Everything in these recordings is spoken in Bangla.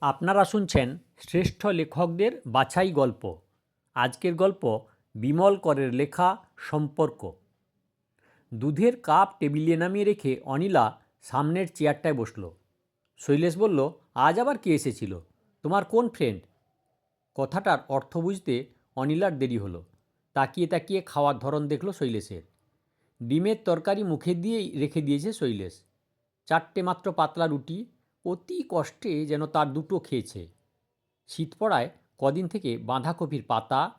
আপনারা শুনছেন শ্রেষ্ঠ লেখকদের বাছাই গল্প। আজকের গল্প বিমল করের লেখা সম্পর্ক। দুধের কাপ টেবিলে নামিয়ে রেখে অনিলা সামনের চেয়ারটায় বসল। শৈলেশ বলল, আজ আবার কে এসেছিল? তোমার কোন ফ্রেন্ড? কথাটার অর্থ বুঝতে অনিলার দেরি হলো। তাকিয়ে তাকিয়ে খাওয়ার ধরন দেখল শৈলেশের। ডিমের তরকারি মুখে দিয়েই রেখে দিয়েছে শৈলেশ। 4টে মাত্র পাতলা রুটি, অতি কষ্টে যেন তার দুটো খেয়েছে। শীত পড়ায় কদিন থেকে বাঁধাকপির পাতা,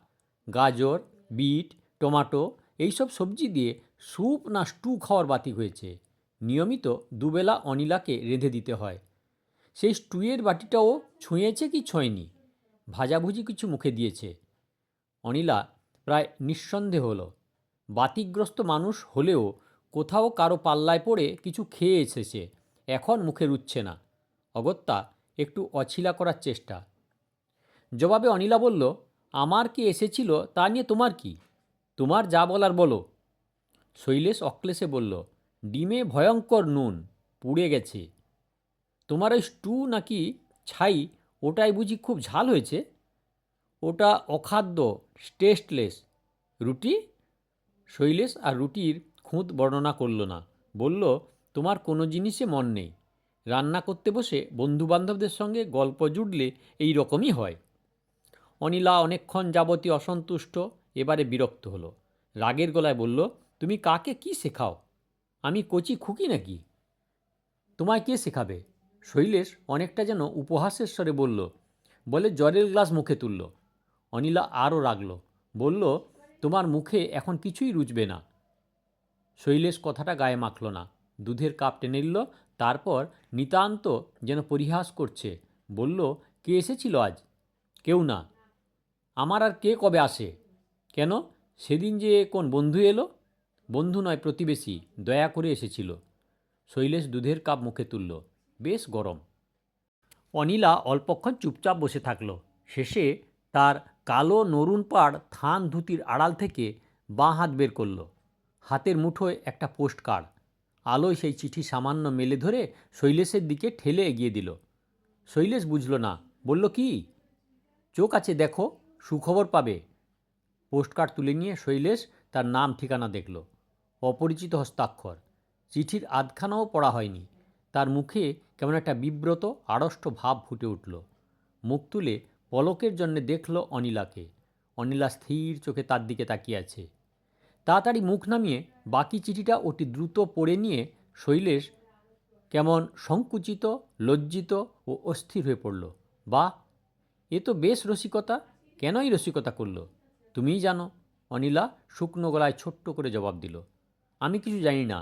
গাজর, বিট, টমেটো এইসব সবজি দিয়ে স্যুপ না স্টু খাওয়ার বাতিক হয়েছে। নিয়মিত দুবেলা অনিলাকে রেঁধে দিতে হয়। সেই স্টুয়ের বাটিটাও ছুঁয়েছে কি ছোঁয়নি। ভাজাভুজি কিছু মুখে দিয়েছে। অনিলা প্রায় নিঃসন্দেহ হলো। বাতিকগ্রস্ত মানুষ হলেও কোথাও কারো পাল্লায় পড়ে কিছু খেয়ে এসেছে, এখন মুখে রুচ্ছে না। অগত্যা একটু অছিলা করার চেষ্টা। জবাবে অনিলা বলল, আমার কি এসেছিল তা নিয়ে তোমার কি? তোমার যা বলার বলো। শৈলেশ অক্লেশে বলল, ডিমে ভয়ঙ্কর নুন, পুড়ে গেছে। তোমার ওই স্টু নাকি ছাই, ওটাই বুঝি খুব ঝাল হয়েছে? ওটা অখাদ্য, টেস্টলেস। রুটি? শৈলেশ আর রুটির খুঁত বর্ণনা করল না। বলল, তোমার কোনো জিনিসে মন নেই। রান্না করতে বসে বন্ধুবান্ধবদের সঙ্গে গল্প জুড়লে এই রকমই হয়। অনিলা অনেকক্ষণ যাবতীয় অসন্তুষ্ট, এবারে বিরক্ত হলো। রাগের গলায় বলল, তুমি কাকে কি শেখাও? আমি কচি খুকি নাকি? তোমায় কে শেখাবে? শৈলেশ অনেকটা যেন উপহাসের স্বরে বলল, বলে জলের গ্লাস মুখে তুলল। অনিলা আরও রাগল, বলল, তোমার মুখে এখন কিছুই রুচবে না। শৈলেশ কথাটা গায়ে মাখল না, দুধের কাপ টেনে নিল। তারপর নিতান্ত যেন পরিহাস করছে বলল, কে এসেছিল আজ? কেউ না। আমার আর কে কবে আসে? কেন, সেদিন যে কোন বন্ধু এলো? বন্ধু নয়, প্রতিবেশী, দয়া করে এসেছিল। শৈলেশ দুধের কাপ মুখে তুলল। বেশ গরম। অনিলা অল্পক্ষণ চুপচাপ বসে থাকল। শেষে তার কালো নরুন পাড় থান ধুতির আড়াল থেকে বাঁ হাত বের করল। হাতের মুঠোয় একটা পোস্ট কার্ড। আলোয় সেই চিঠি সামান্য মেলে ধরে শৈলেশের দিকে ঠেলে এগিয়ে দিল। শৈলেশ বুঝল না, বলল, কি? চোখ আছে, দেখো, সুখবর পাবে। পোস্টকার্ড তুলে নিয়ে শৈলেশ তার নাম ঠিকানা দেখল। অপরিচিত হস্তাক্ষর। চিঠির আধখানাও পড়া হয়নি। তার মুখে কেমন একটা বিব্রত আড়ষ্ট ভাব ফুটে উঠল। মুখ তুলে পলকের জন্যে দেখল অনিলাকে। অনিলা স্থির চোখে তার দিকে তাকিয়ে আছে। তাড়াতাড়ি মুখ নামিয়ে বাকি চিঠিটা অতি দ্রুত পড়ে নিয়ে শৈলেশ কেমন সংকুচিত, লজ্জিত ও অস্থির হয়ে পড়ল। বাহ, এ তো বেশ রসিকতা। কেনই রসিকতা করল? তুমিই জানো। অনিলা শুকনো গলায় ছোট্ট করে জবাব দিল। আমি কিছু জানি না।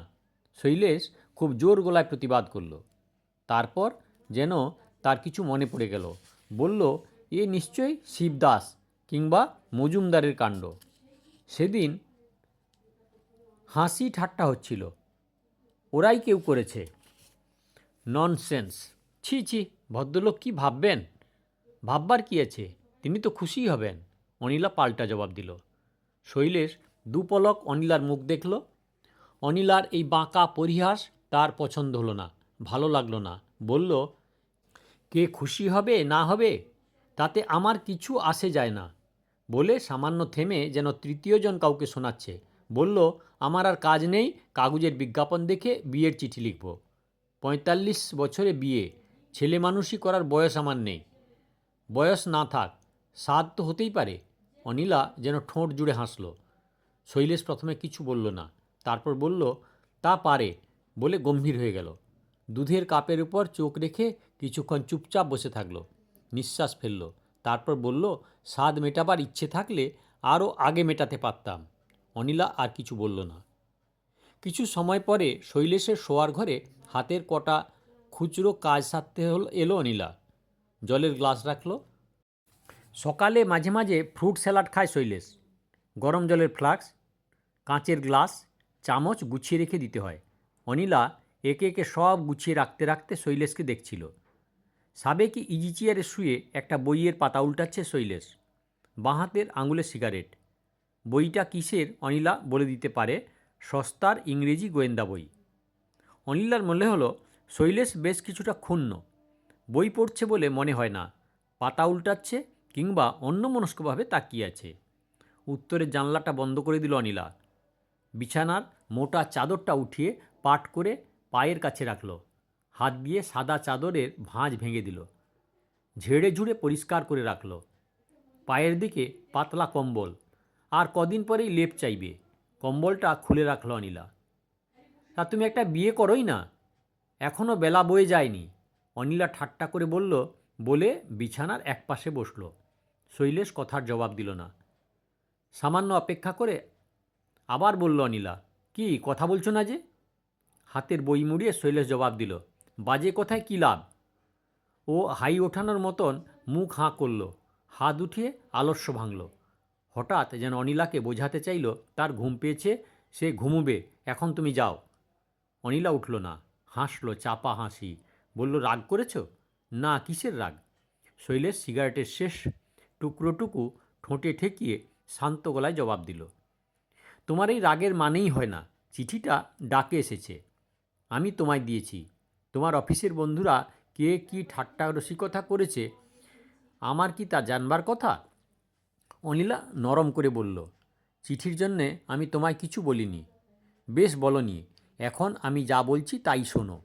শৈলেশ খুব জোর গলায় প্রতিবাদ করল। তারপর যেন তার কিছু মনে পড়ে গেল, বলল, এ নিশ্চয়ই শিবদাস কিংবা মজুমদারের কাণ্ড। সেদিন হাসি ঠাট্টা হচ্ছিল, ওরাই কেউ করেছে। ননসেন্স। ছি ছি, ভদ্রলোক কি ভাববেন? ভাববার কি আছে, তিনি তো খুশিই হবেন। অনিলা পাল্টা জবাব দিল। শৈলেশ দুপলক অনিলার মুখ দেখল। অনিলার এই বাঁকা পরিহাস তার পছন্দ হলো না, ভালো লাগলো না। বলল, কে খুশি হবে না হবে তাতে আমার কিছু আসে যায় না। বলে সামান্য থেমে যেন তৃতীয়জন কাউকে শোনাচ্ছে বলল, আমার আর কাজ নেই, কাগজের বিজ্ঞাপন দেখে বিয়ের চিঠি লিখব। 45 বছরে বিয়ে, ছেলে মানুষই করার বয়স আমার নেই। বয়স না থাক, স্বাদ তো হতেই পারে। অনিলা যেন ঠোঁট জুড়ে হাসল। শৈলেশ প্রথমে কিছু বলল না, তারপর বলল, তা পারে, বলে গম্ভীর হয়ে গেল। দুধের কাপের উপর চোখ রেখে কিছুক্ষণ চুপচাপ বসে থাকল। নিঃশ্বাস ফেলল। তারপর বলল, স্বাদ মেটাবার ইচ্ছে থাকলে আরও আগে মেটাতে পারতাম। অনিলা আর কিছু বলল না। কিছু সময় পরে শৈলেশের শোয়ার ঘরে হাতের কটা খুচরো কাজ সারতে এলো অনিলা। জলের গ্লাস রাখল। সকালে মাঝে মাঝে ফ্রুট স্যালাড খায় শৈলেশ। গরম জলের ফ্লাস্ক, কাঁচের গ্লাস, চামচ গুছিয়ে রেখে দিতে হয়। অনিলা একে একে সব গুছিয়ে রাখতে রাখতে শৈলেশকে দেখছিল। সাবেকি ইজি চেয়ারে শুয়ে একটা বইয়ের পাতা উল্টাচ্ছে শৈলেশ। বাঁ হাতের আঙুলে সিগারেট। বইটা কিসের অনিলা বলে দিতে পারে, সস্তার ইংরেজি গোয়েন্দা বই। অনিলার মনে হলো শৈলেশ বেশ কিছুটা ক্ষুণ্ণ। বই পড়ছে বলে মনে হয় না, পাতা উল্টাচ্ছে কিংবা অন্যমনস্কভাবে তাকিয়ে আছে। উত্তরের জানলাটা বন্ধ করে দিল অনিলা। বিছানার মোটা চাদরটা উঠিয়ে পাট করে পায়ের কাছে রাখল। হাত দিয়ে সাদা চাদরের ভাঁজ ভেঙে দিল, ঝেড়ে ঝুড়ে পরিষ্কার করে রাখল। পায়ের দিকে পাতলা কম্বল, আর কদিন পরেই লেপ চাইবে। কম্বলটা খুলে রাখল অনিলা। তা তুমি একটা বিয়ে করোই না, এখনও বেলা বয়ে যায়নি, অনিলা ঠাট্টা করে বলল, বলে বিছানার একপাশে বসল। শৈলেশ কথার জবাব দিল না। সামান্য অপেক্ষা করে আবার বলল অনিলা, কি কথা বলছো না যে? হাতের বই মুড়িয়ে শৈলেশ জবাব দিল, বাজে কথায় কী লাভ? ও হাই ওঠানোর মতন মুখ হাঁ করল, হাত উঠিয়ে আলস্য ভাঙল। হঠাৎ যেন অনিলাকে বোঝাতে চাইল তার ঘুম পেয়েছে, সে ঘুমোবে, এখন তুমি যাও। অনিলা উঠল না, হাসল চাপা হাসি, বলল, রাগ করেছ? না, কিসের রাগ? শৈলেশ সিগারেটের শেষ টুকরোটুকু ঠোঁটে ঠেকিয়ে শান্ত গলায় জবাব দিল, তোমার এই রাগের মানেই হয় না। চিঠিটা ডাকে এসেছে, আমি তোমায় দিয়েছি। তোমার অফিসের বন্ধুরা কে কী ঠাট্টা রসিকতা করেছে আমার কি তা জানবার কথা? অনিলা নরম করে বলল, চিঠির জন্যে আমি তোমায় কিছু বলিনি। বেশ বলনি, এখন আমি যা বলছি তাই শোনো।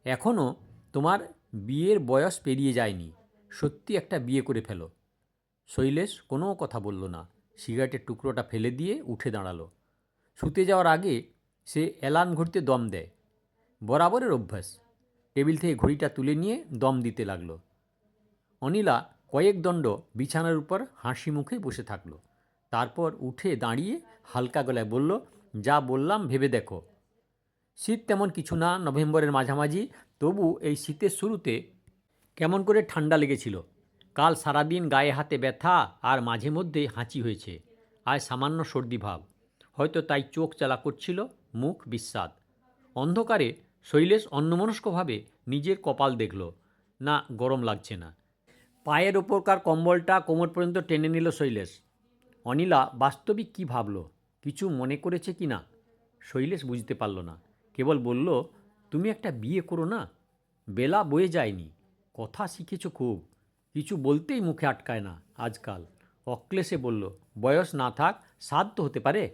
এখনও তোমার বিয়ের বয়স পেরিয়ে যায়নি, সত্যি একটা বিয়ে করে ফেলো। শৈলেশ কোনো কথা বলল না, সিগারেটের টুকরোটা ফেলে দিয়ে উঠে দাঁড়ালো। শুতে যাওয়ার আগে সে অ্যালার্ম ঘড়িতে দম দেয়, বরাবরের অভ্যাস। টেবিল থেকে ঘড়িটা তুলে নিয়ে দম দিতে লাগলো। অনিলা কয়েক দণ্ড বিছানার উপর হাসি মুখে বসে থাকল। তারপর উঠে দাঁড়িয়ে হালকা গলায় বলল, যা বললাম ভেবে দেখো। শীত তেমন কিছু না, নভেম্বরের মাঝামাঝি, তবু এই শীতের শুরুতে কেমন করে ঠান্ডা লেগেছিল। কাল সারাদিন গায়ে হাতে ব্যথা আর মাঝে মধ্যেই হাঁচি হয়েছে, আজ সামান্য সর্দি ভাব, হয়তো তাই চোখ চালা করছিল, মুখ বিস্বাদ। অন্ধকারে শৈলেশ অন্যমনস্কভাবে নিজের কপাল দেখল, না গরম লাগছে না। পায়ের ওপরকার কম্বলটা কোমর পর্যন্ত টেনে নিল শৈলেশ। অনিলা বাস্তবিক কী ভাবল, কিছু মনে করেছে কি না শৈলেশ বুঝতে পারল না। কেবল বলল, তুমি একটা বিয়ে করো না, বেলা বয়ে যায়নি, কথা শিখেছ খুব, কিছু বলতেই মুখে আটকায় না আজকাল। অক্লেশে বলল, বয়স না থাক, সাধ তো হতে পারে।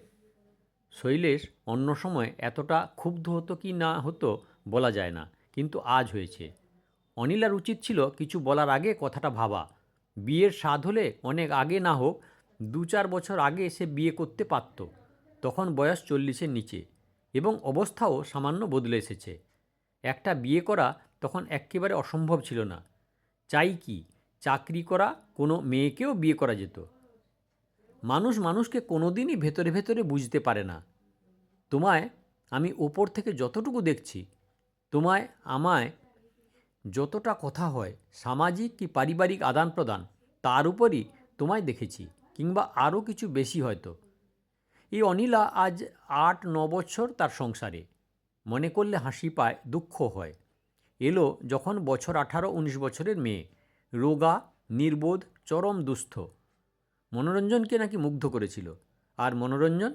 শৈলেশ অন্য সময় এতটা ক্ষুব্ধ হতো কি না হতো বলা যায় না, কিন্তু আজ হয়েছে। অনিলার উচিত ছিল কিছু বলার আগে কথাটা ভাবা। বিয়ের স্বাদ হলে অনেক আগে না হোক 2-4 বছর আগে সে বিয়ে করতে পারত। তখন বয়স 40-এর নিচে এবং অবস্থাও সামান্য বদলে এসেছে। একটা বিয়ে করা তখন একেবারে অসম্ভব ছিল না। চাই কি, চাকরি করা কোনো মেয়েকেও বিয়ে করা যেত। মানুষ মানুষকে কোনোদিনই ভেতরে ভেতরে বুঝতে পারে না। তোমায় আমি ওপর থেকে যতটুকু দেখছি, তোমায় আমায় যতটা কথা হয়, সামাজিক কি পারিবারিক আদান প্রদান, তার উপরই তোমায় দেখেছি, কিংবা আরও কিছু বেশি হয়তো। এই অনিলা আজ 8-9 বছর তার সংসারে, মনে করলে হাসি পায়, দুঃখ হয়। এলো যখন বছর 18-19 বছরের মেয়ে, রোগা, নির্বোধ, চরম দুস্থ। মনোরঞ্জনকে নাকি মুগ্ধ করেছিল, আর মনোরঞ্জন,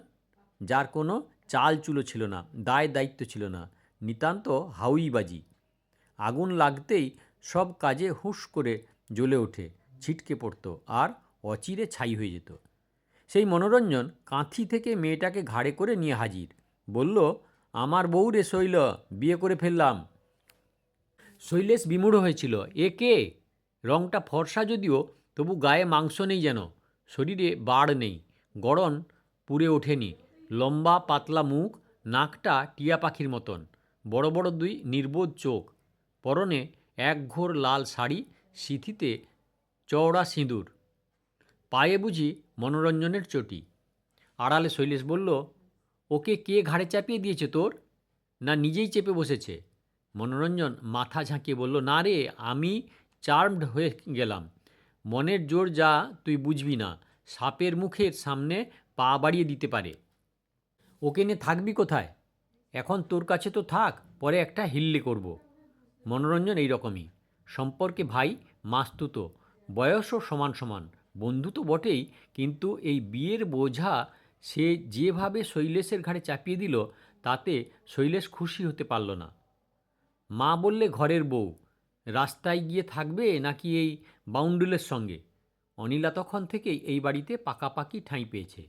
যার কোনো চাল চুলো ছিল না, দায় দায়িত্ব ছিল না, নিতান্ত হাউইবাজি। আগুন লাগতেই সব কাজে হুঁশ করে জ্বলে ওঠে, ছিটকে পড়ত আর অচিরে ছাই হয়ে যেত। সেই মনোরঞ্জন কাঁথি থেকে মেয়েটাকে ঘাড়ে করে নিয়ে হাজির, বলল, আমার বউ রে শৈল, বিয়ে করে ফেললাম। শৈলেশ বিমূঢ় হয়েছিল, এ কে? রংটা ফর্সা যদিও, তবু গায়ে মাংস নেই যেন, শরীরে বাড় নেই, গড়ন পুড়ে ওঠেনি, লম্বা পাতলা মুখ, নাকটা টিয়া পাখির মতন, বড় বড় দুই নির্বোধ চোখ, পরনে একঘোর লাল শাড়ি, সিঁথিতে চওড়া সিঁদুর, পায়ে বুঝি মনোরঞ্জনের চটি। আড়ালে শৈলেশ বলল, ওকে কে ঘাড়ে চাপিয়ে দিয়েছে তোর, না নিজেই চেপে বসেছে? মনোরঞ্জন মাথা ঝাঁকিয়ে বলল, না রে, আমি চার্মড হয়ে গেলাম। মনের জোর যা তুই বুঝবি না, সাপের মুখের সামনে পা বাড়িয়ে দিতে পারে। ওকে নিয়ে থাকবি কোথায়? এখন তোর কাছে তো থাক, পরে একটা হিল্লি করব। মনোরঞ্জন এই রকমই, সম্পর্কে ভাই, মাস্তুতো, বয়সও সমান সমান, বন্ধু তো বটেই, কিন্তু এই বিয়ের বোঝা সে যেভাবে শৈলেশের ঘাড়ে চাপিয়ে দিল, তাতে শৈলেশ খুশি হতে পারল না। মা বললে ঘরের বউ, রাস্তায় গিয়ে থাকবে নাকি এই বাউন্ডুলের সঙ্গে? অনিলা তখন থেকেই এই বাড়িতে পাকাপাকি ঠাঁই পেয়েছে।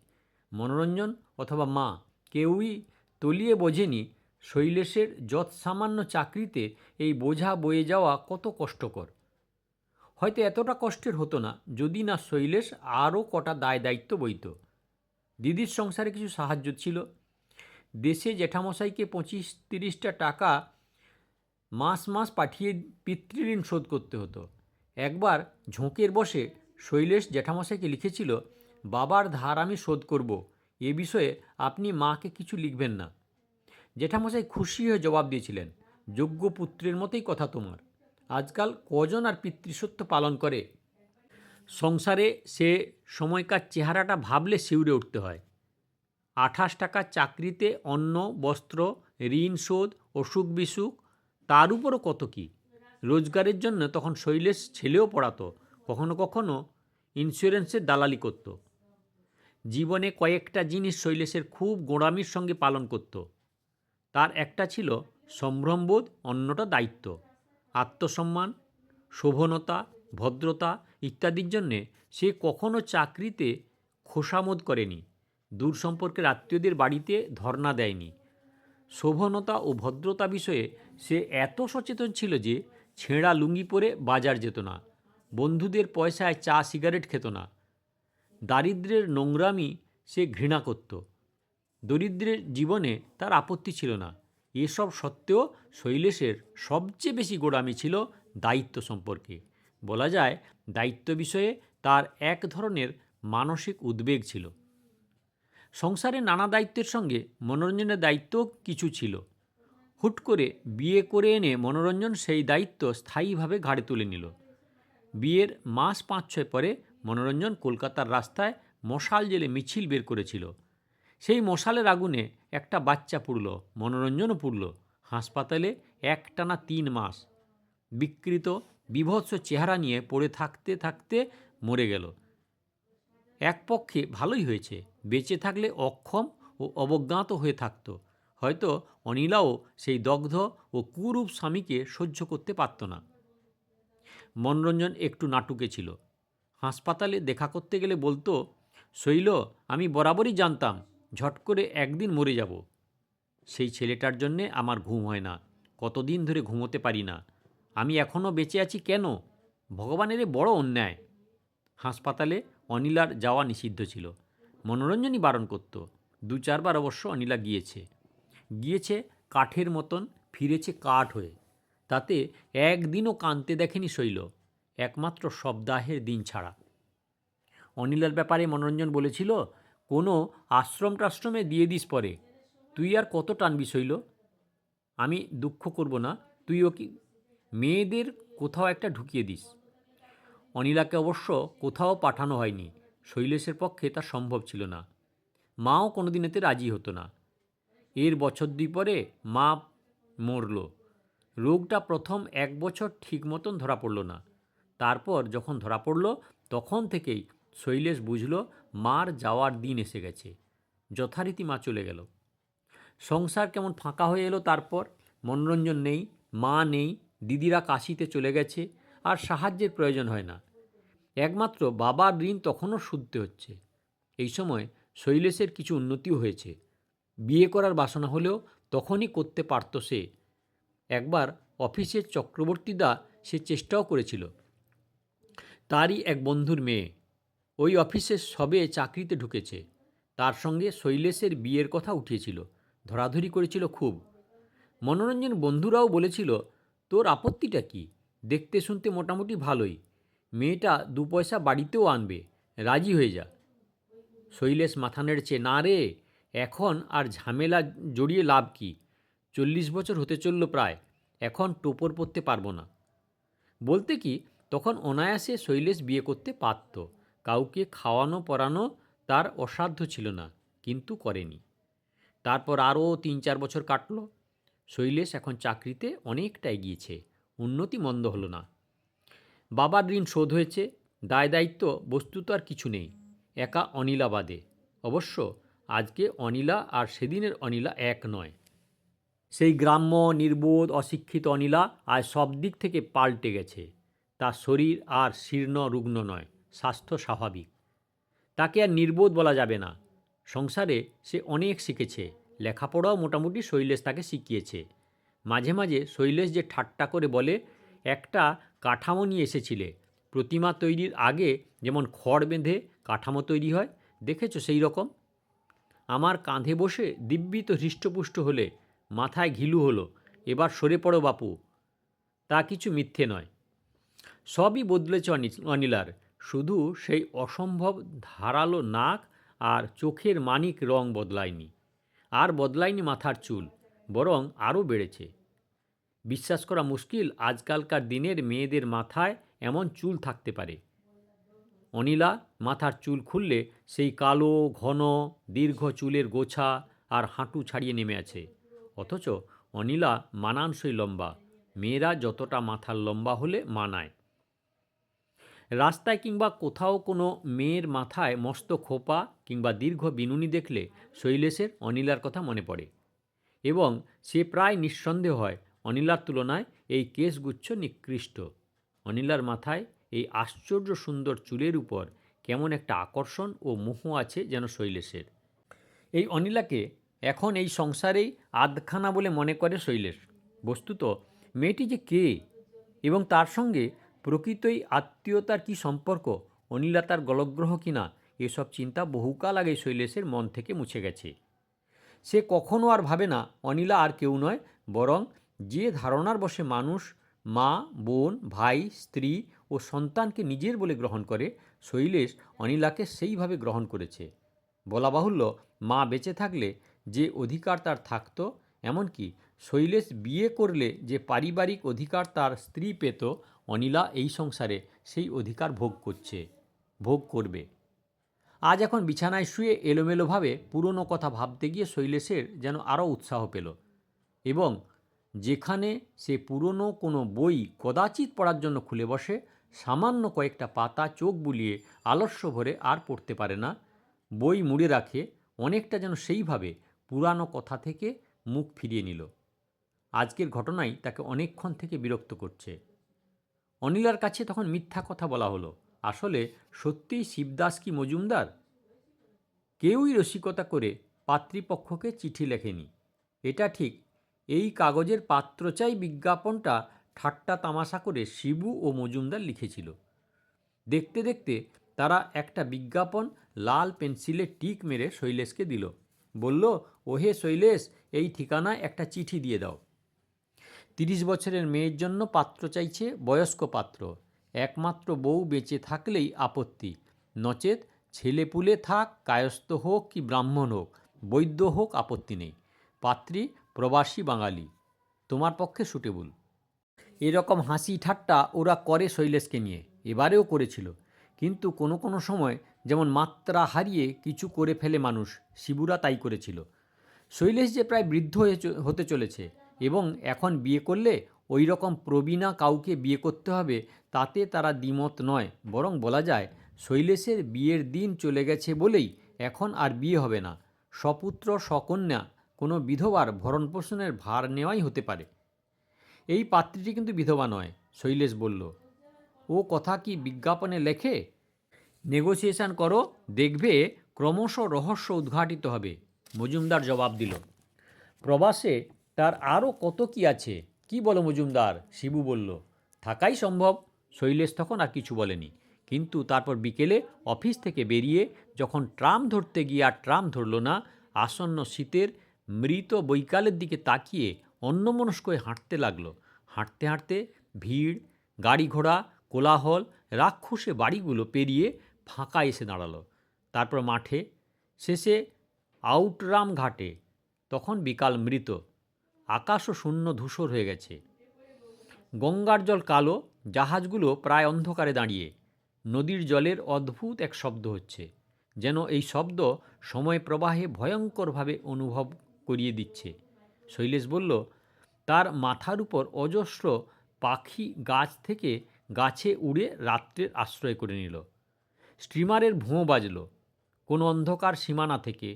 মনোরঞ্জন অথবা মা কেউই তলিয়ে বোঝেনি শৈলেশের যৎসামান্য চাকরিতে এই বোঝা বয়ে যাওয়া কত কষ্টকর। হয়তো এতটা কষ্টের হতো না যদি না শৈলেশ আরও কটা দায় দায়িত্ব বইত। দিদির সংসারে কিছু সাহায্য ছিল। দেশে জেঠামশাইকে 25-30টা টাকা মাস মাস পাঠিয়ে পিতৃঋণ শোধ করতে হতো। একবার ঝোঁকের বসে শৈলেশ জেঠামশাইকে লিখেছিল, বাবার ধার আমি শোধ করব, এ বিষয়ে আপনি মাকে কিছু লিখবেন না। জেঠামশাই খুশি হয়ে জবাব দিয়েছিলেন, যোগ্য পুত্রের মতোই কথা তোমার। আজকাল কজন আর পিতৃসত্য পালন করে? সংসারে সে সময়কার চেহারাটা ভাবলে শিউরে উঠতে হয়। 28 টাকার চাকরিতে অন্ন, বস্ত্র, ঋণ শোধ, অসুখ বিসুখ, তার উপরও কত কী। রোজগারের জন্য তখন শৈলেশ ছেলেও পড়াতো, কখনো কখনো ইন্স্যুরেন্সের দালালি করত। জীবনে কয়েকটা জিনিস শৈলেশের খুব গোঁড়ামির সঙ্গে পালন করত। তার একটা ছিল সম্ভ্রমবোধ, অন্যটা দায়িত্ব। আত্মসম্মান, শোভনতা, ভদ্রতা ইত্যাদির জন্যে সে কখনো চাকরিতে খোসামোদ করেনি, দূর সম্পর্কের আত্মীয়দের বাড়িতে ধর্ণা দেয়নি। শোভনতা ও ভদ্রতা বিষয়ে সে এত সচেতন ছিল যে ছেঁড়া লুঙ্গি পরে বাজার যেত না, বন্ধুদের পয়সায় চা সিগারেট খেত না। দারিদ্র্যের নোংরামি সে ঘৃণা করত। দরিদ্রের জীবনে তার আপত্তি ছিল না। এসব সত্ত্বেও শৈলেশের সবচেয়ে বেশি গোঁড়ামি ছিল দায়িত্ব সম্পর্কে। বলা যায় দায়িত্ব বিষয়ে তার এক ধরনের মানসিক উদ্বেগ ছিল। সংসারে নানা দায়িত্বের সঙ্গে মনোরঞ্জনের দায়িত্বও কিছু ছিল। হুট করে বিয়ে করে এনে মনোরঞ্জন সেই দায়িত্ব স্থায়ীভাবে ঘাড়ে তুলে নিল। বিয়ের মাস 5-6 পরে মনোরঞ্জন কলকাতার রাস্তায় মশাল জেলে মিছিল বের করেছিল। সেই মশালের আগুনে একটা বাচ্চা পুড়ল, মনোরঞ্জনও পুড়ল। হাসপাতালে একটানা 3 মাস বিকৃত বিভৎস চেহারা নিয়ে পড়ে থাকতে থাকতে মরে গেল। এক পক্ষে ভালোই হয়েছে, বেঁচে থাকলে অক্ষম ও অবজ্ঞাত হয়ে থাকত। হয়তো অনিলাও সেই দগ্ধ ও কুরূপ স্বামীকে সহ্য করতে পারত না। মনোরঞ্জন একটু নাটুকে ছিল। হাসপাতালে দেখা করতে গেলে বলতো, শৈল, আমি বরাবরই জানতাম ঝট করে একদিন মরে যাব। সেই ছেলেটার জন্যে আমার ঘুম হয় না, কতদিন ধরে ঘুমোতে পারি না। আমি এখনও বেঁচে আছি কেন? ভগবানের বড় অন্যায়। হাসপাতালে অনিলার যাওয়া নিষিদ্ধ ছিল, মনোরঞ্জনই বারণ করত। 2-4 বার অবশ্য অনিলা গিয়েছে কাঠের মতন, ফিরেছে কাঠ হয়ে। তাতে একদিনও কাঁদতে দেখেনি শৈল, একমাত্র শবদাহের দিন ছাড়া। অনিলার ব্যাপারে মনোরঞ্জন বলেছিল, কোনো আশ্রম টাশ্রমে দিয়ে দিস পরে, তুই আর কত টানবি শৈল? আমি দুঃখ করব না, তুইও কি মেয়েদের কোথাও একটা ঢুকিয়ে দিস। অনিলাকে অবশ্য কোথাও পাঠানো হয়নি, শৈলেশের পক্ষে তা সম্ভব ছিল না। মাও কোনোদিন এতে রাজি হতো না। এর বছর 2 পরে মা মরল। রোগটা প্রথম 1 বছর ঠিক মতন ধরা পড়ল না। তারপর যখন ধরা পড়ল তখন থেকেই শৈলেশ বুঝল মার যাওয়ার দিন এসে গেছে। যথারীতি মা চলে গেল। সংসার কেমন ফাঁকা হয়ে এলো। তারপর মনোরঞ্জন নেই, মা নেই, দিদিরা কাশিতে চলে গেছে, আর সাহায্যের প্রয়োজন হয় না। একমাত্র বাবার ঋণ তখনও শুধতে হচ্ছে। এই সময় শৈলেশের কিছু উন্নতিও হয়েছে। বিয়ে করার বাসনা হলেও তখনই করতে পারত সে। একবার অফিসের চক্রবর্তীদা সে চেষ্টাও করেছিল। তারই এক বন্ধুর মেয়ে ওই অফিসে সবে চাকরিতে ঢুকেছে, তার সঙ্গে শৈলেশের বিয়ের কথা উঠিয়েছিল, ধরাধরি করেছিল খুব। মনোরঞ্জন বন্ধুরাও বলেছিল, তোর আপত্তিটা কি? দেখতে শুনতে মোটামুটি ভালোই, মেয়েটা 2 পয়সা বাড়িতেও আনবে, রাজি হয়ে যা। শৈলেশ মাথা নেড়েছে, না রে, এখন আর ঝামেলা জড়িয়ে লাভ কি? 40 বছর হতে চলল প্রায়, এখন টোপর পরতে পারবো না। বলতে কি, তখন অনায়াসে শৈলেশ বিয়ে করতে পারত, কাউকে খাওয়ানো পরানো তার অসাধ্য ছিল না, কিন্তু করেনি। তারপর আরও 3-4 বছর কাটল। শৈলেশ এখন চাকরিতে অনেকটা এগিয়েছে, উন্নতি মন্দ হলো না। বাবার ঋণ শোধ হয়েছে, দায় দায়িত্ব বস্তুত আর কিছু নেই, একা অনিলা বাদে। অবশ্য আজকে অনিলা আর সেদিনের অনিলা এক নয়। সেই গ্রাম্য, নির্বোধ, অশিক্ষিত অনিলা আজ সব দিক থেকে পাল্টে গেছে। তার শরীর আর শীর্ণ রুগ্ন নয়, স্বাস্থ্য স্বাভাবিক। তাকে আর নির্বোধ বলা যাবে না। সংসারে সে অনেক শিখেছে, লেখাপড়াও মোটামুটি শৈলেশ তাকে শিখিয়েছে। মাঝে মাঝে শৈলেশ যে ঠাট্টা করে বলে, একটা কাঠামো নিয়ে এসেছিলে, প্রতিমা তৈরির আগে যেমন খড় বেঁধে কাঠামো তৈরি হয়, দেখেছো সেই রকম? আমার কাঁধে বসে দিব্যি তো হৃষ্টপুষ্ট হলে, মাথায় ঘিলু হলো, এবার সরে পড়ো বাপু। তা কিছু মিথ্যে নয়, সবই বদলেছে অনিলার, শুধু সেই অসম্ভব ধারালো নাক আর চোখের মানিক রং বদলায়নি। আর বদলায়নি মাথার চুল, বরং আরও বেড়েছে। বিশ্বাস করা মুশকিল আজকালকার দিনের মেয়েদের মাথায় এমন চুল থাকতে পারে। অনিলা মাথার চুল খুললে সেই কালো ঘন দীর্ঘ চুলের গোছা আর হাঁটু ছাড়িয়ে নেমে আছে। অথচ অনিলা মানানসই লম্বা, মেয়েরা যতটা মাথার লম্বা হলে মানায়। রাস্তায় কিংবা কোথাও কোনো মেয়ের মাথায় মস্ত খোপা কিংবা দীর্ঘ বিনুনি দেখলে শৈলেশের অনিলার কথা মনে পড়ে, এবং সে প্রায় নিঃসন্দেহ হয় অনিলার তুলনায় এই কেশগুচ্ছ নিকৃষ্ট। অনিলার মাথায় এই আশ্চর্য সুন্দর চুলের উপর কেমন একটা আকর্ষণ ও মোহ আছে যেন শৈলেশের। এই অনিলাকে এখন এই সংসারেই আধখানা বলে মনে করে শৈলেশ। বস্তুত মেয়েটি যে কে এবং তার সঙ্গে প্রকৃতই আত্মীয়তার কী সম্পর্ক, অনিলা তার গলগ্রহ কিনা, এসব চিন্তা বহুকাল আগে শৈলেশের মন থেকে মুছে গেছে। সে কখনো আর ভাবে না অনিলা আর কেউ নয়, বরং যে ধারণার বশে মানুষ মা, বোন, ভাই, স্ত্রী ও সন্তানকে নিজের বলে গ্রহণ করে, শৈলেশ অনিলাকে সেইভাবে গ্রহণ করেছে। বলা বাহুল্য, মা বেঁচে থাকলে যে অধিকার তার থাকতো, এমনকি শৈলেশ বিয়ে করলে যে পারিবারিক অধিকার তার স্ত্রী পেত, অনিলা এই সংসারে সেই অধিকার ভোগ করবে। আজ এখন বিছানায় শুয়ে এলোমেলোভাবে পুরনো কথা ভাবতে গিয়ে শৈলেশের যেন আরও উৎসাহ পেল, এবং যেখানে সে পুরনো কোনো বই কদাচিৎ পড়ার জন্য খুলে বসে, সামান্য কয়েকটা পাতা চোখ বুলিয়ে আলস্য ভরে আর পড়তে পারে না, বই মুড়ে রাখে, অনেকটা যেন সেইভাবে পুরানো কথা থেকে মুখ ফিরিয়ে নিল। আজকের ঘটনাই তাকে অনেকক্ষণ থেকে বিরক্ত করছে। অনিলার কাছে তখন মিথ্যা কথা বলা হলো, আসলে সত্যিই শিবদাস কি মজুমদার? কেউই রসিকতা করে পাত্রীপক্ষকে চিঠি লেখেনি, এটা ঠিক। এই কাগজের পাত্র চাই বিজ্ঞাপনটা ঠাট্টা তামাশা করে শিবু ও মজুমদার লিখেছিল। দেখতে দেখতে তারা একটা বিজ্ঞাপন লাল পেন্সিলে টিক মেরে শৈলেশকে দিল। বলল, ওহে শৈলেশ, এই ঠিকানায় একটা চিঠি দিয়ে দাও। 30 বছরের মেয়ের জন্য পাত্র চাইছে, বয়স্ক পাত্র। একমাত্র বউ বেঁচে থাকলেই আপত্তি, নচেত ছেলেপুলে থাক, কায়স্থ হোক কি ব্রাহ্মণ হোক, বৈদ্য হোক, আপত্তি নেই। পাত্রী প্রবাসী বাঙালি, তোমার পক্ষে সুটেবল। এরকম হাসি ঠাট্টা ওরা করে শৈলেশকে নিয়ে, এবারেও করেছিল। কিন্তু কোনো কোনো সময় যেমন মাত্রা হারিয়ে কিছু করে ফেলে মানুষ, শিবুরা তাই করেছিল। শৈলেশ যে প্রায় বৃদ্ধ হতে চলেছে, এবং এখন বিয়ে করলে ওই রকম প্রবীণা কাউকে বিয়ে করতে হবে, তাতে তারা দ্বিমত নয়। বরং বলা যায় শৈলেশের বিয়ের দিন চলে গেছে বলেই এখন আর বিয়ে হবে না। সপুত্র সকন্যা কোনো বিধবার ভরণপোষণের ভার নেওয়াই হতে পারে। এই পাত্রীটি কিন্তু বিধবা নয়, শৈলেশ বলল। ও কথা কি বিজ্ঞাপনে লেখে? নেগোসিয়েশন করো, দেখবে ক্রমশ রহস্য উদ্ঘাটিত হবে, মজুমদার জবাব দিল। প্রবাসে তার আরও কত কি আছে, কি বলো মজুমদার? শিবু বলল। থাকাই সম্ভব। শৈলেশ তখন আর কিছু বলেনি, কিন্তু তারপর বিকেলে অফিস থেকে বেরিয়ে যখন ট্রাম ধরতে গিয়ে আর ট্রাম ধরল না, আসন্ন শীতের মৃত বৈকালের দিকে তাকিয়ে অন্যমনস্ক হয়ে হাঁটতে লাগলো। হাঁটতে হাঁটতে ভিড়, গাড়ি ঘোড়া, কোলাহল, রাক্ষসে বাড়িগুলো পেরিয়ে ফাঁকা এসে দাঁড়ালো। তারপর মাঠে, শেষে আউটরাম ঘাটে। তখন বিকাল মৃত, আকাশও শূন্য ধূসর হয়ে গেছে। গঙ্গার জল কালো, জাহাজগুলো প্রায় অন্ধকারে দাঁড়িয়ে। নদীর জলের অদ্ভুত এক শব্দ হচ্ছে, যেন এই শব্দ সময় প্রবাহে ভয়ঙ্করভাবে অনুভব করিয়ে দিচ্ছে। শৈলেশ বলল, তার মাথার উপর অজস্র পাখি গাছ থেকে গাছে উড়ে রাত্রের আশ্রয় করে নিল। স্টিমারের ভোঁ বাজল কোনো অন্ধকার সীমানা থেকে।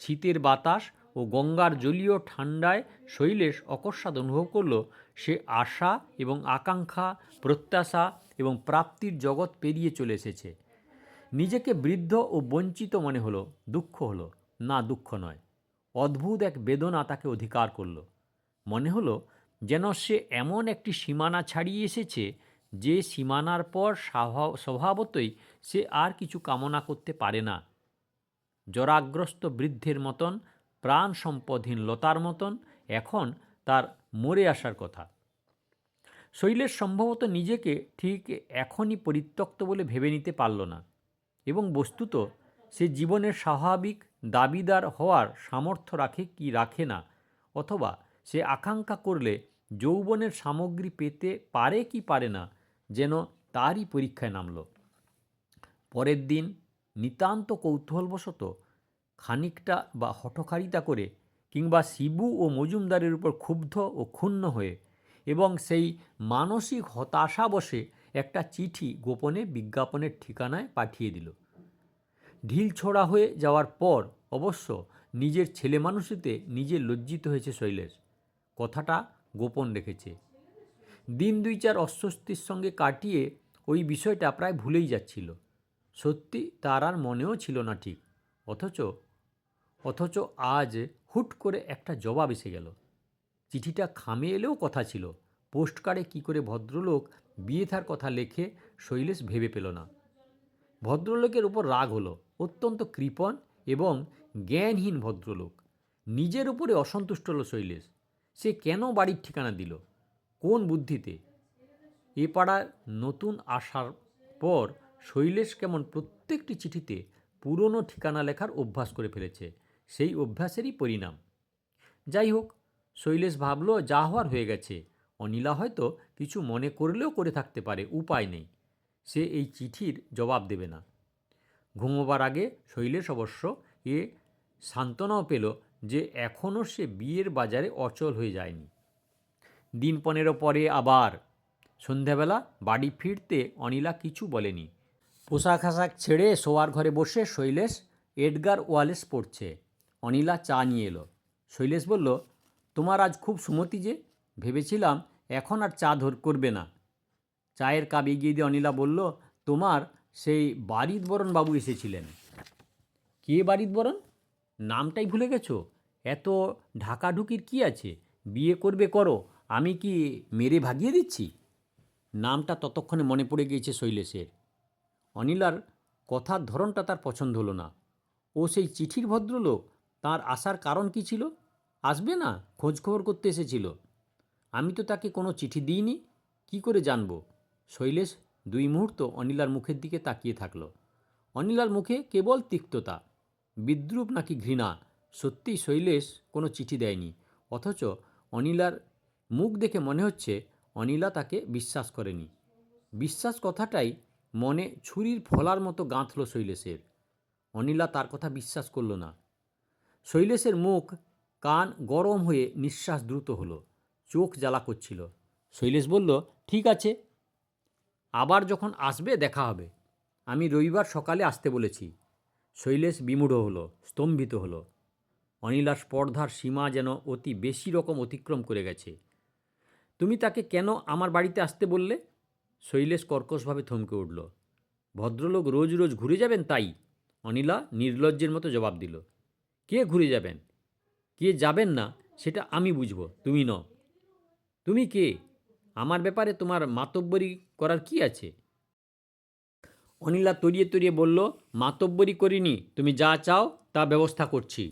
শীতের বাতাস ও গঙ্গার জলীয় ঠান্ডায় শৈলেশ অকস্মাৎ অনুভব করল সে আশা এবং আকাঙ্ক্ষা, প্রত্যাশা এবং প্রাপ্তির জগৎ পেরিয়ে চলে এসেছে। নিজেকে বৃদ্ধ ও বঞ্চিত মনে হলো। দুঃখ হলো না, দুঃখ নয়, অদ্ভুত এক বেদনা তাকে অধিকার করল। মনে হলো যেন সে এমন একটি সীমানা ছাড়িয়ে এসেছে যে সীমানার পর স্বভাবতই সে আর কিছু কামনা করতে পারে না। জরাগ্রস্ত বৃদ্ধের মতন, প্রাণ সম্পদহীন লতার মতন এখন তার মরে আসার কথা। শৈলেশ সম্ভবত নিজেকে ঠিক এখনই পরিত্যক্ত বলে ভেবে নিতে পারল না, এবং বস্তুত সে জীবনের স্বাভাবিক দাবিদার হওয়ার সামর্থ্য রাখে কি রাখে না, অথবা সে আকাঙ্ক্ষা করলে যৌবনের সামগ্রী পেতে পারে কি পারে না, যেন তারই পরীক্ষায় নামল। পরের দিন নিতান্ত কৌতূহলবশত খানিকটা বা হঠকারিতা করে, কিংবা শিবু ও মজুমদারের উপর ক্ষুব্ধ ও ক্ষুণ্ণ হয়ে, এবং সেই মানসিক হতাশাবশে একটা চিঠি গোপনে বিজ্ঞাপনের ঠিকানায় পাঠিয়ে দিল। ঢিল ছোড়া হয়ে যাওয়ার পর অবশ্য নিজের ছেলেমানুষিতে নিজে লজ্জিত হয়েছে শৈলেশ। কথাটা গোপন রেখেছে। দিন 2-4 অস্বস্তির সঙ্গে কাটিয়ে ওই বিষয়টা প্রায় ভুলেই যাচ্ছিল। সত্যি তার আর মনেও ছিল না ঠিক। অথচ আজ হুট করে একটা জবাব এসে গেল। চিঠিটা খামে এলেও কথা ছিল। পোস্টকার্ডে কী করে ভদ্রলোক বিয়ে থার কথা লেখে শৈলেশ ভেবে পেল না। ভদ্রলোকের উপর রাগ হলো। অত্যন্ত কৃপণ এবং জ্ঞানহীন ভদ্রলোক। নিজের উপরে অসন্তুষ্ট হলো শৈলেশ। সে কেন বাড়ির ঠিকানা দিল? কোন বুদ্ধিতে? এ পাড়ায় নতুন আসার পর শৈলেশ কেমন প্রত্যেকটি চিঠিতে পুরনো ঠিকানা লেখার অভ্যাস করে ফেলেছে। সেই অভ্যাসেরই পরিণাম। যাই হোক, শৈলেশ ভাবল যা হওয়ার হয়ে গেছে। অনিলা হয়তো কিছু মনে করলেও করে থাকতে পারে, উপায় নেই। সে এই চিঠির জবাব দেবে না। ঘুমোবার আগে শৈলেশ অবশ্য এ সান্ত্বনাও পেল যে এখনও সে বিয়ের বাজারে অচল হয়ে যায়নি। দিন 15 পরে আবার সন্ধ্যাবেলা বাড়ি ফিরতে অনিলা কিছু বলেনি। পোশাক আশাক ছেড়ে শোয়ার ঘরে বসে শৈলেশ এডগার ওয়ালেস পড়ছে। অনিলা চা নিয়ে এলো। শৈলেশ বলল, তোমার আজ খুব সুমতি যে, ভেবেছিলাম এখন আর চা করবে না। চায়ের কাপ এগিয়ে দিয়ে অনিলা বলল, তোমার সেই বারিদবরণ বাবু এসেছিলেন। কে বারিদবরণ? নামটাই ভুলে গেছো? এত ঢাকাঢুকির কি আছে? বিয়ে করবে করো, আমি কি মেরে ভাগিয়ে দিচ্ছি? নামটা ততক্ষণে মনে পড়ে গিয়েছে শৈলেশের। অনিলার কথার ধরনটা তার পছন্দ হলো না। ও সেই চিঠির ভদ্রলোক? তার আসার কারণ কি ছিল? আসবে না, খোঁজখবর করতে এসেছিল। আমি তো তাকে কোনো চিঠি দিইনি, কি করে জানব? শৈলেশ 2 মুহূর্ত অনিলার মুখের দিকে তাকিয়ে থাকল। অনিলার মুখে কেবল তিক্ততা, বিদ্রূপ নাকি ঘৃণা। সত্যিই শৈলেশ কোনো চিঠি দেয়নি, অথচ অনিলার মুখ দেখে মনে হচ্ছে অনিলা তাকে বিশ্বাস করেনি। বিশ্বাস কথাটাই মনে ছুরির ফলার মতো গাঁথল শৈলেশের। অনিলা তার কথা বিশ্বাস করল না। শৈলেশের মুখ কান গরম হয়ে নিঃশ্বাস দ্রুত হলো, চোখ জ্বালা করছিল। শৈলেশ বলল, ঠিক আছে, আবার যখন আসবে দেখা হবে। আমি রবিবার সকালে আসতে বলেছি। শৈলেশ বিমূঢ় হলো, স্তম্ভিত হলো। অনিলার স্পর্ধার সীমা যেন অতি বেশি রকম অতিক্রম করে গেছে। তুমি তাকে কেন আমার বাড়িতে আসতে বললে? শৈলেশ কর্কশভাবে থমকে উঠল। ভদ্রলোক রোজ রোজ ঘুরে যাবেন তাই? অনিলা নির্লজ্জের মতো জবাব দিল। কে ঘুরে যাবেন, কে যাবেন না সেটা আমি বুঝব, তুমি নও। তুমি কে? আমার ব্যাপারে তোমার মাতব্বরি করার কি আছে? অনিলা তরিয়ে তরিয়ে বলল, মাতব্বরি করিনি, তুমি যা চাও তা ব্যবস্থা করছি।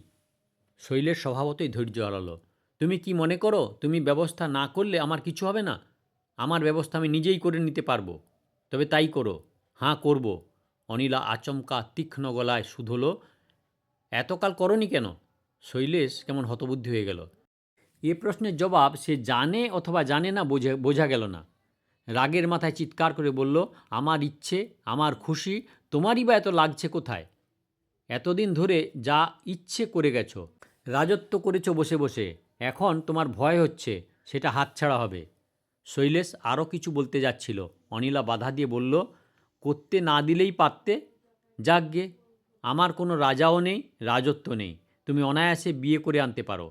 শৈলেশ স্বভাবতই ধৈর্য হারালো। তুমি কি মনে করো তুমি ব্যবস্থা না করলে আমার কিছু হবে না? আমার ব্যবস্থা আমি নিজেই করে নিতে পারবো। তবে তাই করো। হ্যাঁ, করব। অনিলা আচমকা তীক্ষ্ণ গলায় শুধল, এতকাল করনি কেন? শৈলেশ কেমন হতবুদ্ধি হয়ে গেল। এ প্রশ্নের জবাব সে জানে অথবা জানে না বোঝা গেল না। রাগের মাথায় চিৎকার করে বলল, আমার ইচ্ছে, আমার খুশি, তোমারই বা এত লাগছে কোথায়? এতদিন ধরে যা ইচ্ছে করে গেছো, রাজত্ব করেছো বসে বসে, এখন তোমার ভয় হচ্ছে সেটা হাতছাড়া হবে। শৈলেশ আরও কিছু বলতে যাচ্ছিল। অনিলা বাধা দিয়ে বলল, করতে না দিলেই পারতে। যাকগে, আমার কোনো রাজাও নেই, রাজত্ব নেই। তুমি অনায়াসে বিয়ে করে আনতে পারো।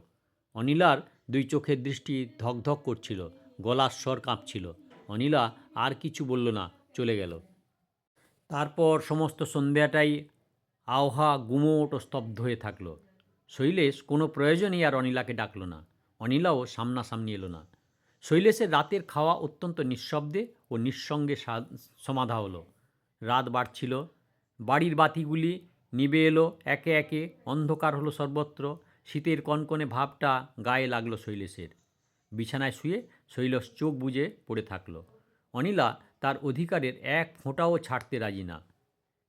অনিলার দুই চোখের দৃষ্টি ধকধক করছিল, গলার স্বর কাঁপছিল। অনিলা আর কিছু বলল না, চলে গেল। তারপর সমস্ত সন্ধ্যাটাই আবহাওয়া গুমোট ও স্তব্ধ হয়ে থাকল। শৈলেশ কোনো প্রয়োজনেই আর অনিলাকে ডাকল না। অনিলাও সামনাসামনি এলো না। শৈলেশের রাতের খাওয়া অত্যন্ত নিঃশব্দে ও নিঃসঙ্গে সমাধা হলো। রাত বাড়ছিল, বাড়ির বাতিগুলি নিভে এলো একে একে, অন্ধকার হলো সর্বত্র। শীতের কনকনে ভাবটা গায়ে লাগলো শৈলেশের। বিছানায় শুয়ে শৈলেশ চোখ বুজে পড়ে থাকল। অনিলা তার অধিকারের এক ফোঁটাও ছাড়তে রাজি না।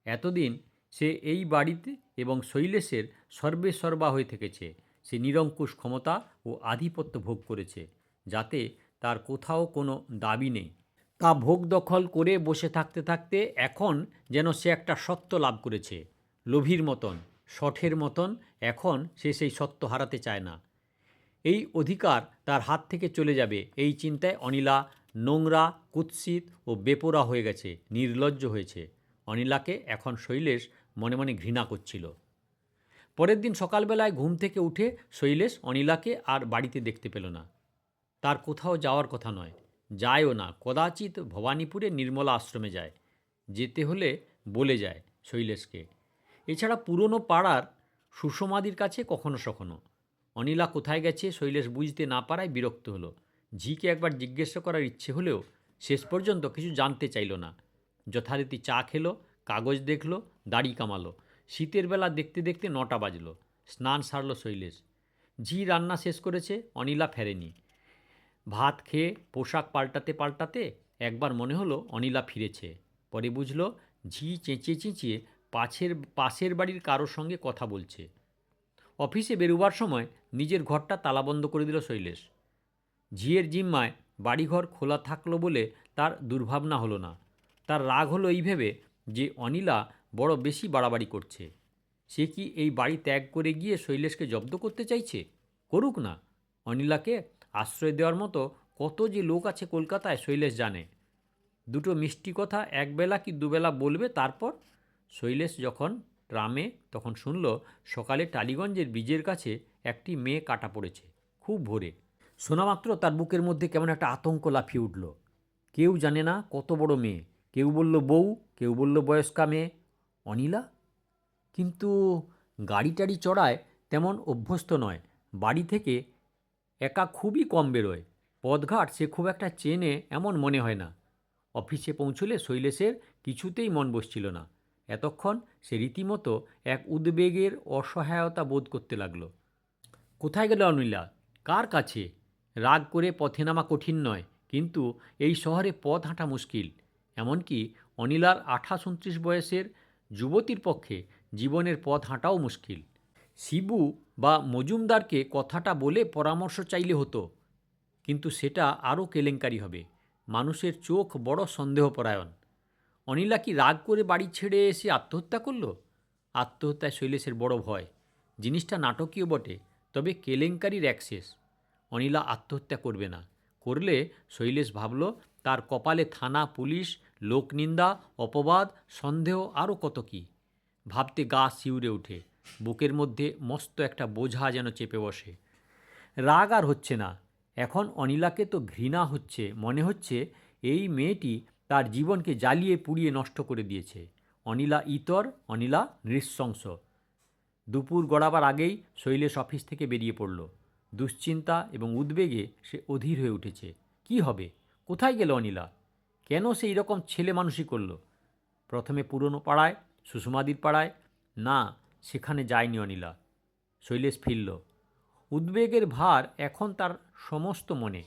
এতদিন সে এই বাড়িতে এবং শৈলেশের সর্বেসর্বা হয়ে থেকেছে। সে নিরঙ্কুশ ক্ষমতা ও আধিপত্য ভোগ করেছে, যাতে তার কোথাও কোনো দাবি নেই। তা ভোগ দখল করে বসে থাকতে থাকতে এখন যেন সে একটা সত্ত্ব লাভ করেছে। লোভীর মতন, শঠের মতন এখন সে সেই সত্ত্ব হারাতে চায় না। এই অধিকার তার হাত থেকে চলে যাবে এই চিন্তায় অনিলা নোংরা, কুৎসিত ও বেপরোয়া হয়ে গেছে, নির্লজ্জ হয়েছে। অনিলাকে এখন শৈলেশ মনে মনে ঘৃণা করছিল। পরের দিন সকালবেলায় ঘুম থেকে উঠে শৈলেশ অনিলাকে আর বাড়িতে দেখতে পেল না। তার কোথাও যাওয়ার কথা নয়, যায়ও না। কদাচিৎ ভবানীপুরে নির্মলা আশ্রমে যায়। যেতে হলে বলে যায় শৈলেশকে। এছাড়া পুরনো পাড়ার সুষমাদির কাছে কখনো সখনো। অনিলা কোথায় গেছে শৈলেশ বুঝতে না পারায় বিরক্ত হলো। ঝিকে একবার জিজ্ঞাসা করার ইচ্ছে হলেও শেষ পর্যন্ত কিছু জানতে চাইল না। যথারীতি চা খেলো, কাগজ দেখল, দাড়ি কামালো। শীতের বেলা দেখতে দেখতে 9টা বাজল। স্নান সারল শৈলেশ। ঝি রান্না শেষ করেছে, অনিলা ফেরেনি। ভাত খেয়ে পোশাক পাল্টাতে পাল্টাতে একবার মনে হলো অনিলা ফিরেছে। পরে বুঝল ঝি চেঁচিয়ে চেঁচিয়ে পাশের বাড়ির কারোর সঙ্গে কথা বলছে। অফিসে বেরোবার সময় নিজের ঘরটা তালাবন্ধ করে দিল শৈলেশ। ঝিয়ের জিম্মায় বাড়িঘর খোলা থাকলো বলে তার দুর্ভাবনা হলো না। তার রাগ হলো এই ভেবে যে অনিলা বড় বেশি বাড়াবাড়ি করছে। সে কি এই বাড়ি ত্যাগ করে গিয়ে শৈলেশকে জব্দ করতে চাইছে? করুক না। অনিলাকে আশ্রয় দেওয়ার মতো কত যে লোক আছে কলকাতায় শৈলেশ জানে। দুটো মিষ্টি কথা একবেলা কি দুবেলা বলবে। তারপর শৈলেশ যখন ট্রামে, তখন শুনল সকালে টালিগঞ্জের ব্রিজের কাছে একটি মেয়ে কাটা পড়েছে, খুব ভোরে। শোনামাত্র তার বুকের মধ্যে কেমন একটা আতঙ্ক লাফিয়ে উঠল। কেউ জানে না কত বড় মেয়ে। কেউ বলল বউ, কেউ বলল বয়স্কা মেয়ে। অনিলা কিন্তু গাড়ি টাড়ি চড়ায় তেমন অভ্যস্ত নয়। বাড়ি থেকে একা খুবই কম বেরোয়। পথঘাট সে খুব একটা চেনে এমন মনে হয় না। অফিসে পৌঁছলে শৈলেশের কিছুতেই মন বসছিল না। এতক্ষণ সে রীতিমতো এক উদ্বেগের অসহায়তা বোধ করতে লাগল। কোথায় গেল অনিলা? কার কাছে? রাগ করে পথে নামা কঠিন নয়, কিন্তু এই শহরে পথ হাঁটা মুশকিল। এমনকি অনিলার 28-29 বয়সের যুবতীর পক্ষে জীবনের পথ হাঁটাও মুশকিল। শিবু বা মজুমদারকে কথাটা বলে পরামর্শ চাইলে হতো, কিন্তু সেটা আরও কেলেঙ্কারি হবে। মানুষের চোখ বড় সন্দেহপরায়ণ। অনিলা কি রাগ করে বাড়ি ছেড়ে এসে আত্মহত্যা করল? আত্মহত্যায় শৈলেশের বড় ভয়। জিনিসটা নাটকীয় বটে, তবে কেলেঙ্কারির অ্যাক্সেস। অনিলা আত্মহত্যা করবে না। করলে শৈলেশ ভাবল তার কপালে থানা, পুলিশ, লোকনিন্দা, অপবাদ, সন্দেহ, আরও কত কী। ভাবতে গা শিউরে ওঠে। বুকের মধ্যে মস্ত একটা বোঝা যেন চেপে বসে। রাগ আর হচ্ছে না। এখন অনিলাকে তো ঘৃণা হচ্ছে। মনে হচ্ছে এই মেয়েটি তার জীবনকে জ্বালিয়ে পুড়িয়ে নষ্ট করে দিয়েছে। অনিলা ইতর, অনিলা নৃশংস। দুপুর গড়াবার আগেই শৈলেশ অফিস থেকে বেরিয়ে পড়ল। দুশ্চিন্তা এবং উদ্বেগে সে অধীর হয়ে উঠেছে। কি হবে? কোথায় গেল অনিলা? কেন সে এইরকম ছেলে মানুষই করল? প্রথমে পুরনো পাড়ায়, সুষমাদির পাড়ায়। না, সেখানে যায়নি অনিলা। শৈলেশ ফিরল। উদ্বেগের ভার এখন তার সমস্ত মনে।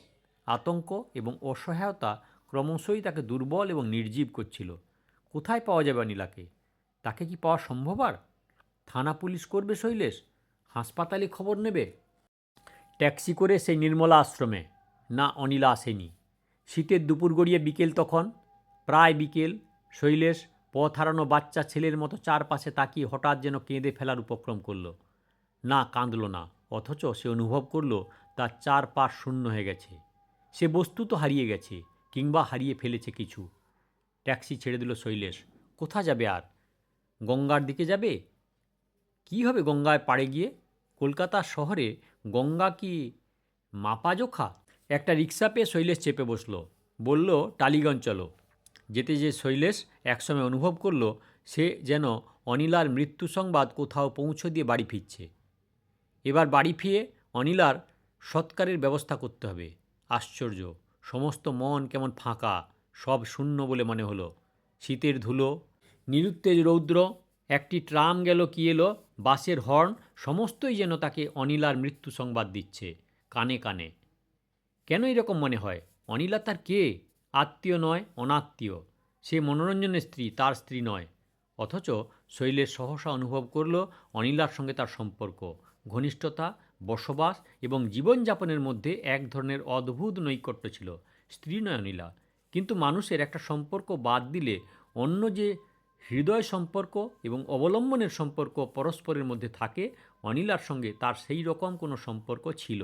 আতঙ্ক এবং অসহায়তা ক্রমশই তাকে দুর্বল এবং নির্জীব করছিল। কোথায় পাওয়া যাবে অনিলাকে? তাকে কি পাওয়া সম্ভব? আর থানা পুলিশ করবে শৈলেশ? হাসপাতালে খবর নেবে? ট্যাক্সি করে সেই নির্মলা আশ্রমে? না, অনিলা আসেনি। শীতের দুপুর গড়িয়ে বিকেল তখন, প্রায় বিকেল। শৈলেশ পথ হারানো বাচ্চা ছেলের মতো চারপাশে তাকিয়ে হঠাৎ যেন কেঁদে ফেলার উপক্রম করল। না, কাঁদল না, অথচ সে অনুভব করল তার চারপাশ শূন্য হয়ে গেছে। সে বস্তু তো হারিয়ে গেছে, কিংবা হারিয়ে ফেলেছে কিছু। ট্যাক্সি ছেড়ে দিল শৈলেশ। কোথা যাবে আর? গঙ্গার দিকে যাবে? কী হবে গঙ্গায় পাড়ে গিয়ে? কলকাতা শহরে গঙ্গা কি মাপাজোখা? একটা রিক্সা পেয়ে শৈলেশ চেপে বসলো, বলল টালিগঞ্জ চলো। যেতে যে শৈলেশ একসময় অনুভব করলো সে যেন অনিলার মৃত্যু সংবাদ কোথাও পৌঁছে দিয়ে বাড়ি ফিরছে। এবার বাড়ি ফিরে অনিলার সৎকারের ব্যবস্থা করতে হবে। আশ্চর্য, সমস্ত মন কেমন ফাঁকা, সব শূন্য বলে মনে হলো। শীতের ধুলো, নিরুত্তেজ রৌদ্র, একটি ট্রাম গেল কি এলো, বাসের হর্ন, সমস্তই যেন তাকে অনিলার মৃত্যু সংবাদ দিচ্ছে কানে কানে। কেন এরকম মনে হয়? অনিলা তার কে? আত্মীয় নয়, অনাত্মীয়। সে মনোরঞ্জনের স্ত্রী, তার স্ত্রী নয়। অথচ শৈলেশ সহসা অনুভব করল অনিলার সঙ্গে তার সম্পর্ক, ঘনিষ্ঠতা, বসবাস এবং জীবনযাপনের মধ্যে এক ধরনের অদ্ভুত নৈকট্য ছিল। স্ত্রী নয় অনিলা, কিন্তু মানুষের একটা সম্পর্ক বাদ দিলে অন্য যে হৃদয় সম্পর্ক এবং অবলম্বনের সম্পর্ক পরস্পরের মধ্যে থাকে, অনিলার সঙ্গে তার সেই রকম কোনো সম্পর্ক ছিল।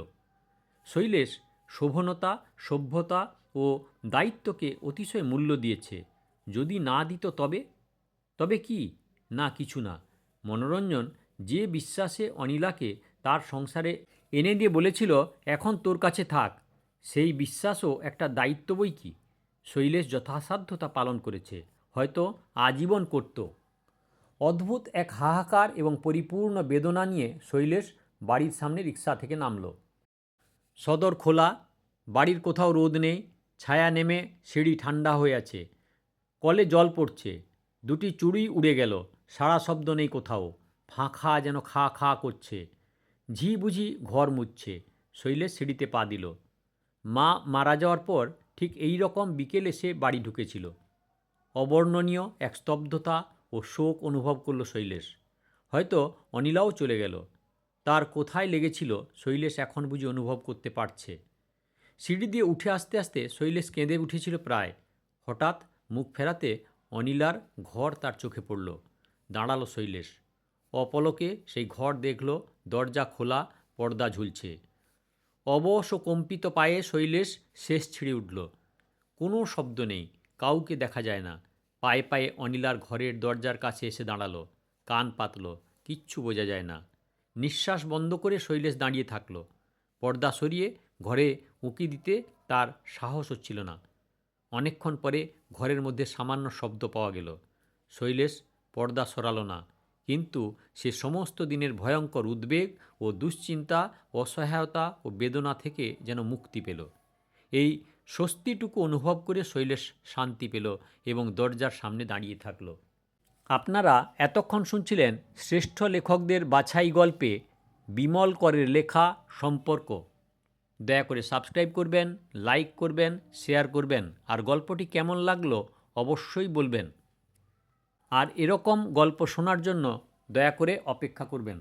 শৈলেশ শোভনতা, সভ্যতা ও দায়িত্বকে অতিশয় মূল্য দিয়েছে। যদি না দিত তবে? তবে কি? না, কিছু না। মনোরঞ্জন যে বিশ্বাসে অনিলাকে তার সংসারে এনে দিয়ে বলেছিল এখন তোর কাছে থাক, সেই বিশ্বাসও একটা দায়িত্ব বই কি। শৈলেশ যথাসাধ্য তা পালন করেছে, হয়তো আজীবন করত। অদ্ভুত এক হাহাকার এবং পরিপূর্ণ বেদনা নিয়ে শৈলেশ বাড়ির সামনে রিক্সা থেকে নামল। সদর খোলা, বাড়ির কোথাও রোদ নেই, ছায়া নেমে সিঁড়ি ঠান্ডা হয়ে আছে। কলে জল পড়ছে, দুটি চুড়ি উড়ে গেল, সারা শব্দ নেই কোথাও, ফাঁকা যেন খা খা করছে। ঝি বুঝি ঘর মুছছে। শৈলেশ সিঁড়িতে পা দিল। মা মারা যাওয়ার পর ঠিক এই রকম বিকেলে সে বাড়ি ঢুকেছিল। অবর্ণনীয় এক স্তব্ধতা ও শোক অনুভব করল শৈলেশ। হয়তো অনিলাও চলে গেল। তার কোথায় লেগেছিল শৈলেশ এখন বুঝি অনুভব করতে পারছে। সিঁড়ি দিয়ে উঠে আসতে আসতে শৈলেশ কেঁদে উঠেছিল প্রায়। হঠাৎ মুখ ফেরাতে অনিলার ঘর তার চোখে পড়ল। দাঁড়ালো শৈলেশ। অপলকে সেই ঘর দেখল, দরজা খোলা, পর্দা ঝুলছে। অবশ ও কম্পিত পায়ে শৈলেশ শেষ ছিঁড়ে উঠল। কোনো শব্দ নেই, কাউকে দেখা যায় না। পায়ে পায়ে অনিলার ঘরের দরজার কাছে এসে দাঁড়ালো। কান পাতল, কিচ্ছু বোঝা যায় না। নিঃশ্বাস বন্ধ করে শৈলেশ দাঁড়িয়ে থাকল। পর্দা সরিয়ে ঘরে উঁকি দিতে তার সাহস হচ্ছিল না। অনেকক্ষণ পরে ঘরের মধ্যে সামান্য শব্দ পাওয়া গেল। শৈলেশ পর্দা সরালো না, কিন্তু সে সমস্ত দিনের ভয়ঙ্কর উদ্বেগ ও দুশ্চিন্তা, অসহায়তা ও বেদনা থেকে যেন মুক্তি পেল। এই স্বস্তিটুকু অনুভব করে শৈলেশ শান্তি পেল এবং দরজার সামনে দাঁড়িয়ে থাকল। আপনারা এতক্ষণ শুনছিলেন শ্রেষ্ঠ লেখকদের বাছাই গল্পে বিমল করের লেখা সম্পর্ক। দয়া করে সাবস্ক্রাইব করবেন, লাইক করবেন, শেয়ার করবেন, আর গল্পটি কেমন লাগলো অবশ্যই বলবেন। আর এরকম গল্প শোনার জন্য দয়া করে অপেক্ষা করবেন।